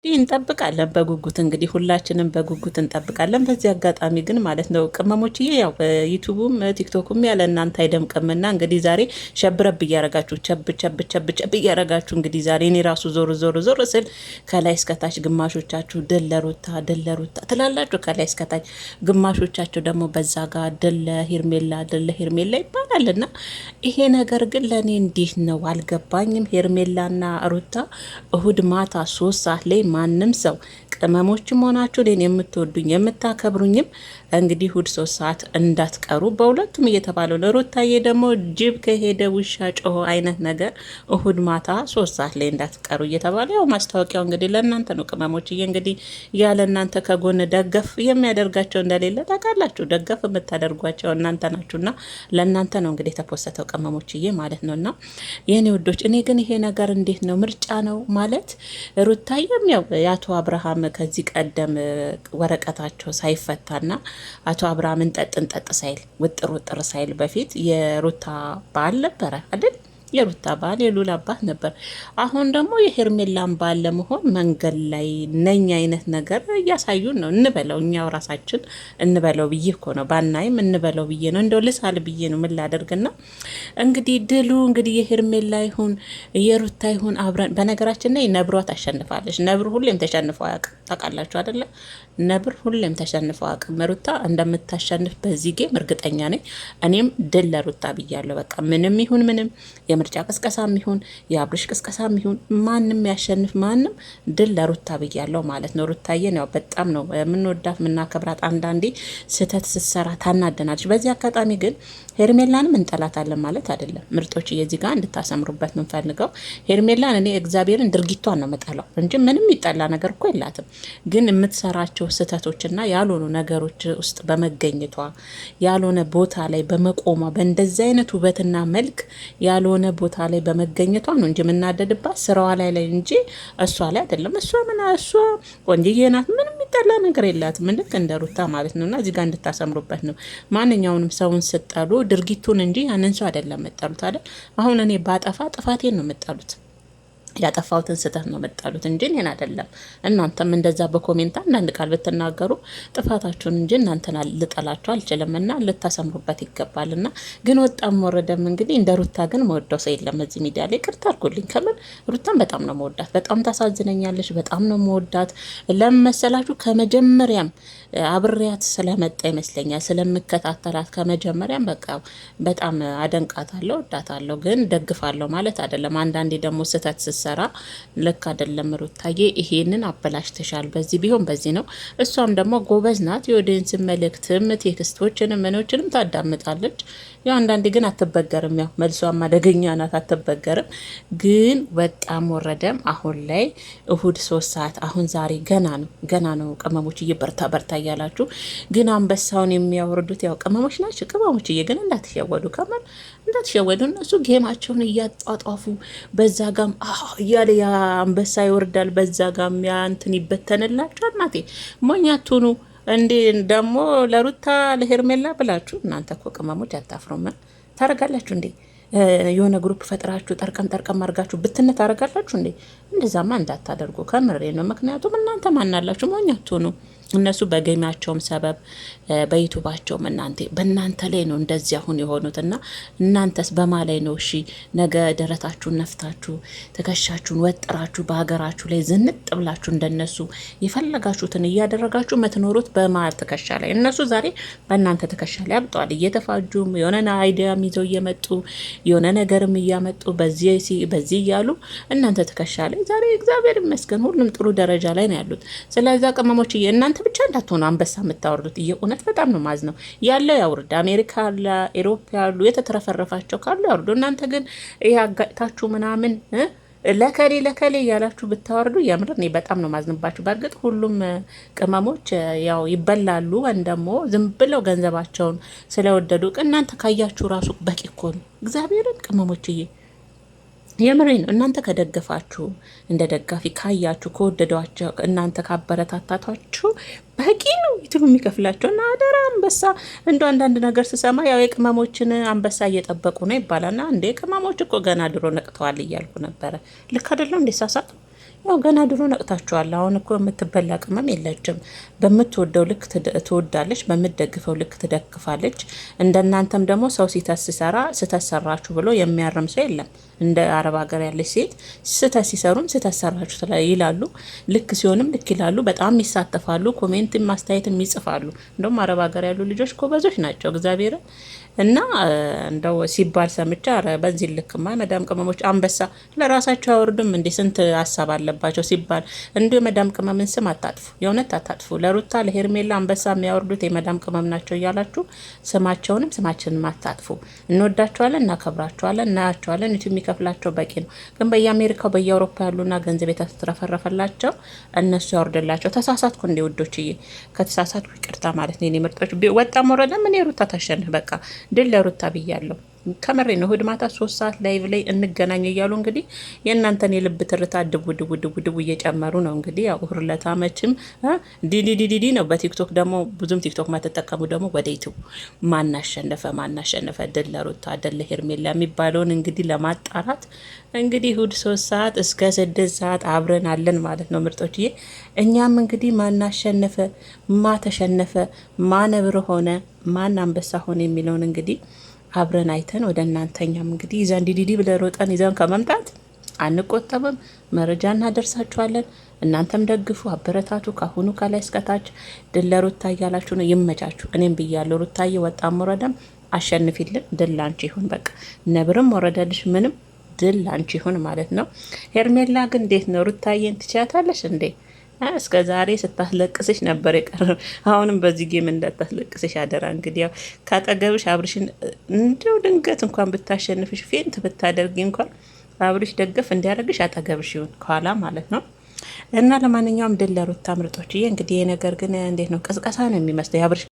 እንጠብቃለን በጉጉት እንግዲህ ሁላችንም በጉጉት እንጠብቃለን። በዚህ አጋጣሚ ግን ማለት ነው ቅመሞችዬ፣ ያው ዩቱቡም ቲክቶኩም ያለ እናንተ አይደምቅምና እንግዲህ ዛሬ ሸብረብ እያረጋችሁ ቸብ እያረጋችሁ እንግዲህ ዛሬ እኔ ራሱ ዞር ስል ከላይ እስከታች ግማሾቻችሁ ደለሩታ ትላላችሁ፣ ከላይ እስከታች ግማሾቻችሁ ደግሞ በዛ ጋር ደለ ሄርሜላ ይባላልና ይሄ ነገር ግን ለእኔ እንዲህ ነው አልገባኝም። ሄርሜላና ሩታ እሁድ ማታ 3 ሰዓት ላይ ማንም ሰው ቅመሞችም ሆናችሁ እኔን የምትወዱኝ የምታከብሩኝም እንግዲህ እሁድ 3 ሰዓት እንዳትቀሩ በሁለቱም እየተባለው ነው። ሩታዬ ደግሞ ጅብ ከሄደ ውሻ ጮሆ አይነት ነገር እሁድ ማታ 3 ሰዓት ላይ እንዳትቀሩ እየተባለ ያው ማስታወቂያው እንግዲህ ለእናንተ ነው። ቅመሞችዬ እንግዲህ ያለ እናንተ ከጎን ደገፍ የሚያደርጋቸው እንደሌለ ታውቃላችሁ። ደገፍ የምታደርጓቸው እናንተ ናችሁና ለእናንተ ነው እንግዲህ የተፖሰተው ቅመሞችዬ ማለት ነውና የኔ ውዶች። እኔ ግን ይሄ ነገር እንዴት ነው ምርጫ ነው ማለት ሩታዬም ያው የአቶ አብርሃም ከዚህ ቀደም ወረቀታቸው ሳይፈታና አቶ አብርሃም እንጠጥ ሳይል ውጥር ሳይል በፊት የሩታ ባል ነበረ አይደል? የሩታ ባል የሉል አባት ነበር። አሁን ደግሞ የሄርሜላን ባል ለመሆን መንገድ ላይ ነኝ አይነት ነገር እያሳዩን ነው። እንበለው እኛው ራሳችን እንበለው ብዬ እኮ ነው፣ ባናይም እንበለው ብዬ ነው። እንደው ልሳል ብዬ ነው። ምን ላደርግና እንግዲህ ድሉ እንግዲህ የሄርሜላ ይሁን የሩታ ይሁን አብረን። በነገራችን ላይ ነብሯ ታሸንፋለች። ነብር ሁሌም ተሸንፈው አያውቅም። ታውቃላችሁ አይደለ? ነብር ሁሌም ተሸንፈው አያውቅም። ሩታ እንደምታሸንፍ በዚህ ጌም እርግጠኛ ነኝ። እኔም ድል ለሩታ ብያለሁ። በቃ ምንም ይሁን ምንም የምርጫ ቅስቀሳም ይሁን የአብርሽ ቅስቀሳም ይሁን ማንም ያሸንፍ ማንም ድል ለሩታ ብያለሁ ማለት ነው። ሩታዬን ያው በጣም ነው የምንወዳት የምናከብራት። አንዳንዴ ስህተት ስትሰራ ታናደናለች። በዚህ አጋጣሚ ግን ሄርሜላንም እንጠላታለን ማለት አይደለም። ምርጦች የዚህ ጋር እንድታሰምሩበት የምንፈልገው ሄርሜላን እኔ እግዚአብሔርን ድርጊቷን ነው መጣለው እንጂ ምንም ይጠላ ነገር እኮ የላትም። ግን የምትሰራቸው ስህተቶችና ያልሆኑ ነገሮች ውስጥ በመገኘቷ ያልሆነ ቦታ ላይ በመቆሟ በእንደዚህ አይነት ውበትና መልክ ያልሆነ ቦታ ላይ በመገኘቷ ነው እንጂ የምናደድባት ስራዋ ላይ እንጂ እሷ ላይ አይደለም። እሷ ቆንጅዬ ናት። ምንም የሚጠላ ነገር የላትም። ልክ እንደ ሩታ ማለት ነውና እዚህ ጋር እንድታሰምሩበት ነው። ማንኛውንም ሰውን ስጠሉ ድርጊቱን እንጂ ያንን ሰው አይደለም የምጠሉት አይደል? አሁን እኔ ባጠፋ ጥፋቴን ነው የምጠሉት፣ ያጠፋሁትን ስህተት ነው መጣሉት እንጂ እኔን አይደለም። እናንተም እንደዛ በኮሜንት አንዳንድ ቃል ብትናገሩ ጥፋታችሁን እንጂ እናንተን ልጠላችሁ አልችልምና ልታሰምሩበት ይገባልና። ግን ወጣም ወረደም እንግዲህ እንደ ሩታ ግን መወደው ሰው የለም እዚህ ሚዲያ ላይ። ቅርታ አድርጉልኝ። ከምን ሩታን በጣም ነው መወዳት፣ በጣም ታሳዝነኛለች። በጣም ነው መወዳት። ለምን መሰላችሁ? ከመጀመሪያም አብሬያት ስለመጣ ይመስለኛል ስለምከታተላት ከመጀመሪያም በቃ በጣም አደንቃታለሁ፣ ወዳታለሁ። ግን ደግፋለሁ ማለት አይደለም። አንዳንዴ ደግሞ ስህተት ስሰራ ልክ አይደለም ሩታዬ፣ ይሄንን አበላሽተሻል፣ በዚህ ቢሆን በዚህ ነው። እሷም ደግሞ ጎበዝ ናት። የኦዲየንስ መልእክትም ቴክስቶችንም ምኖችንም ታዳምጣለች። ያው አንዳንዴ ግን አትበገርም። ያው መልሷም አደገኛ ናት፣ አትበገርም። ግን በጣም ወረደም አሁን ላይ እሁድ 3 ሰዓት አሁን ዛሬ ገና ነው ቅመሞች በርታ እያላችሁ ግን አንበሳውን የሚያወርዱት ያው ቅመሞች ናቸው። ቅመሞች ግን እንዳትሸወዱ፣ ከመን እንዳትሸወዱ። እነሱ ጌማቸውን እያጧጧፉ በዛ ጋም እያለ ያ አንበሳ ይወርዳል፣ በዛ ጋም ያ እንትን ይበተንላችኋል። እናቴ ሞኛቱኑ እንዴ ደግሞ ለሩታ ለሄርሜላ ብላችሁ እናንተ እኮ ቅመሞች አታፍሩም? ታረጋላችሁ እንዴ? የሆነ ግሩፕ ፈጥራችሁ ጠርቀም አድርጋችሁ ብትነት ታረጋላችሁ እንዴ? እንደዛማ እንዳታደርጉ ከምሬ ነው። ምክንያቱም እናንተ ማናላችሁ? ሞኛቱኑ እነሱ በጌማቸውም ሰበብ በዩቱባቸውም በእናንተ ላይ ነው እንደዚህ አሁን የሆኑትና እናንተስ በማ ላይ ነው? እሺ ነገ ደረታችሁን ነፍታችሁ ትከሻችሁን ወጥራችሁ በሀገራችሁ ላይ ዝንጥ ብላችሁ እንደነሱ የፈለጋችሁትን እያደረጋችሁ የምትኖሩት በማ ትከሻ ላይ? እነሱ ዛሬ በእናንተ ትከሻ ላይ አብጠዋል። እየተፋጁም የሆነ አይዲያም ይዘው እየመጡ የሆነ ነገርም እያመጡ በዚህ እያሉ እናንተ ትከሻ ላይ ዛሬ እግዚአብሔር ይመስገን ሁሉም ጥሩ ደረጃ ላይ ነው ያሉት። ስለዛ ቅመሞች እናንተ ብቻ እንዳትሆኑ አንበሳ የምታወርዱት። የእውነት በጣም ነው ማዝ ነው ያለው። ያውርድ አሜሪካ አለ ኤሮፓ ያሉ የተትረፈረፋቸው ካሉ ያውርዱ። እናንተ ግን ይሄ አጋጭታችሁ ምናምን ለከሌ እያላችሁ ብታወርዱ የምር እኔ በጣም ነው ማዝንባችሁ። በእርግጥ ሁሉም ቅመሞች ያው ይበላሉ፣ ወይም ደግሞ ዝም ብለው ገንዘባቸውን ስለወደዱ እናንተ ካያችሁ ራሱ በቂ እኮ ነው። እግዚአብሔርን ቅመሞችዬ የምሬ ነው። እናንተ ከደገፋችሁ እንደ ደጋፊ ካያችሁ ከወደዷቸው እናንተ ካበረታታታችሁ በቂ ነው ዩቲዩብ የሚከፍላቸው። እና አደራ አንበሳ እንደ አንዳንድ ነገር ስሰማ ያው የቅመሞችን አንበሳ እየጠበቁ ነው ይባላልና እንዴ ቅመሞች እኮ ገና ድሮ ነቅተዋል እያልኩ ነበረ። ልክ አይደለም እንዴ? ሳሳት ያው ገና ድሮ ነቅታችኋል። አሁን እኮ የምትበላ ቅመም የለችም። በምትወደው ልክ ትወዳለች፣ በምትደግፈው ልክ ትደግፋለች። እንደናንተም ደግሞ ሰው ሲተት ሲሰራ ስተት ሰራችሁ ብሎ የሚያርም ሰው የለም። እንደ አረብ ሀገር ያለች ሴት ስተት ሲሰሩም ስተት ሰራችሁ ይላሉ፣ ልክ ሲሆንም ልክ ይላሉ። በጣም ይሳተፋሉ፣ ኮሜንት ማስተያየትም ይጽፋሉ። እንደውም አረብ ሀገር ያሉ ልጆች ጎበዞች ናቸው እግዚአብሔርን እና እንደው ሲባል ሰምቻ በዚህ ልክማ መዳም ቅመሞች አንበሳ ለራሳቸው አውርድም እንዴ? ስንት ሀሳብ አለባቸው ሲባል እንዲ የመዳም ቅመምን ስም አታጥፉ፣ የእውነት አታጥፉ። ለሩታ ለሄርሜላ አንበሳ የሚያወርዱት የመዳም ቅመም ናቸው እያላችሁ ስማቸውንም ስማችንም አታጥፉ። እንወዳቸዋለን፣ እናከብራቸዋለን፣ እናያቸዋለን። ዩቲዩብ የሚከፍላቸው በቂ ነው። ግን በየአሜሪካው በየአውሮፓ ያሉና ገንዘብ የተትረፈረፈላቸው እነሱ ያወርድላቸው። ተሳሳትኩ እንዴ ውዶችዬ? ከተሳሳትኩ ይቅርታ ማለት ነው። የኔ ምርጦች ወጣም ወረደም እኔ ሩታ ታሸንፍ በቃ ድል ለሩታ ብያለሁ። ከመሬ ነው። እሁድ ማታ 3 ሰዓት ላይቭ ላይ እንገናኝ እያሉ እንግዲህ የእናንተን የልብ ትርታ ድቡ እየጨመሩ ነው። እንግዲህ ያው ሁርለታ መችም ዲዲዲዲ ነው። በቲክቶክ ደግሞ ብዙም ቲክቶክ ማትጠቀሙ ደግሞ ወደ ዩቲዩብ ማናሸነፈ ድል ለሩታ ድል ለሄርሜላ የሚባለውን እንግዲህ ለማጣራት እንግዲህ እሁድ 3 ሰዓት እስከ 6 ሰዓት አብረን አለን ማለት ነው ምርጦችዬ። እኛም እንግዲህ ማናሸነፈ ማተሸነፈ ማነብር ሆነ ማን አንበሳ ሆነ የሚለውን እንግዲህ አብረን አይተን ወደ እናንተኛም እንግዲህ ይዘን ዲዲዲ ብለን ሮጠን ይዘን ከመምጣት አንቆጠብም። መረጃ እናደርሳችኋለን። እናንተም ደግፉ፣ አበረታቱ። ካሁኑ ከላይ እስከታች ድል ለሩታ እያላችሁ ነው። ይመቻችሁ። እኔም ብያለሁ ሩታዬ፣ ወጣም ወረደም አሸንፊልን። ድል ላንቺ ይሁን። በቃ ነብርም ወረደልሽ ምንም ድል ላንቺ ይሁን ማለት ነው። ሄርሜላ ግን እንዴት ነው ሩታዬን ትችያታለሽ እንዴ? እስከ ዛሬ ስታስለቅስሽ ነበር የቀረው። አሁንም በዚህ ጌም እንዳታስለቅስሽ አደራ። እንግዲህ ያው ካጠገብሽ አብርሽን እንደው ድንገት እንኳን ብታሸንፍሽ ፌንት ብታደርጊ እንኳን አብርሽ ደገፍ እንዲያደርግሽ አጠገብሽ ይሁን ከኋላ ማለት ነው። እና ለማንኛውም ድል ለሩታ ምርጦችዬ። እንግዲህ ይሄ ነገር ግን እንዴት ነው ቅስቀሳ ነው የሚመስለው የአብርሽ